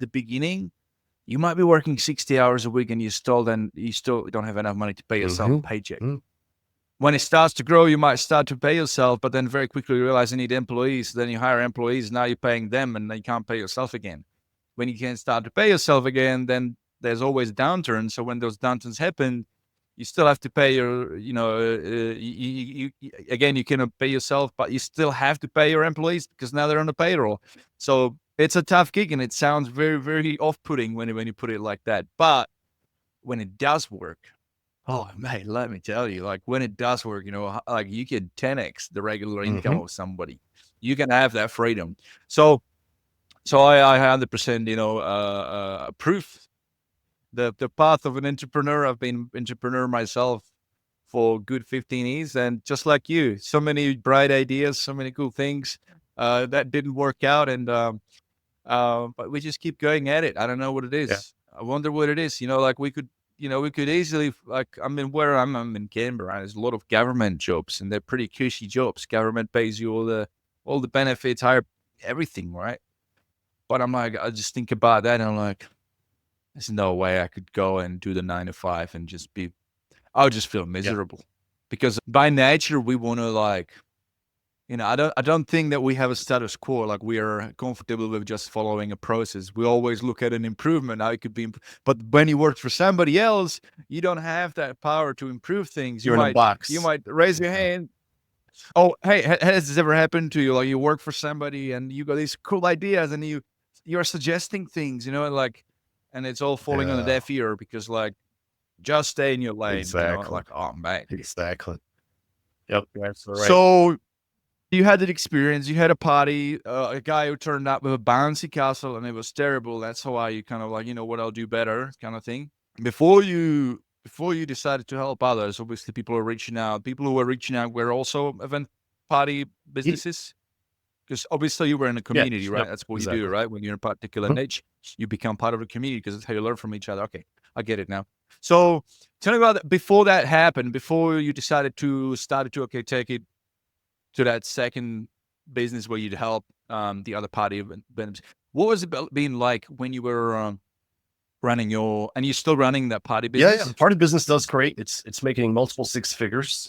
the beginning, you might be working 60 hours a week and you still don't have enough money to pay yourself a paycheck. When it starts to grow, you might start to pay yourself, but then very quickly you realize you need employees. Then you hire employees. Now you're paying them and then you can't pay yourself again. When you can start to pay yourself again, then there's always downturns. So when those downturns happen, you still have to pay your, again, you cannot pay yourself, but you still have to pay your employees because now they're on the payroll. So it's a tough gig and it sounds very, very off-putting when you put it like that. But when it does work, oh, mate, let me tell you, like when it does work, like you can 10x the regular income of somebody. You can have that freedom. So I 100%, approve the path of an entrepreneur. I've been entrepreneur myself for good 15 years. And just like you, so many bright ideas, so many cool things that didn't work out. And but we just keep going at it. I don't know what it is. Yeah. I wonder what it is. Like we could easily, like, where I'm in Canberra, there's a lot of government jobs and they're pretty cushy jobs. Government pays you all the benefits, higher everything, right? But I'm like, I just think about that and I'm like, there's no way I could go and do the 9 to 5 and I'll just feel miserable. Because by nature, we want to, like, I don't think that we have a status quo. Like we are comfortable with just following a process. We always look at an improvement, how it could be. But when you work for somebody else, you don't have that power to improve things. You're in a box. You might raise your hand. Oh, hey, has this ever happened to you? Like you work for somebody and you got these cool ideas and you're suggesting things, and it's all falling on a deaf ear because, like, just stay in your lane. Exactly. Like, oh, man. Exactly. Yep. That's right. So you had that experience. You had a party, a guy who turned up with a bouncy castle, and it was terrible. That's why you kind of like, what I'll do better kind of thing. Before you decided to help others, obviously people were reaching out. People who were reaching out were also event party businesses. Because obviously you were in a community, right? That's what you do, right? When you're in a particular niche, you become part of the community because that's how you learn from each other. Okay, I get it now. So tell me about that. Before that happened, before you decided to take it to that second business where you'd help the other party events. What was it being like when you were running and you're still running that party business? Yeah, the party business does great. It's making multiple 6 figures.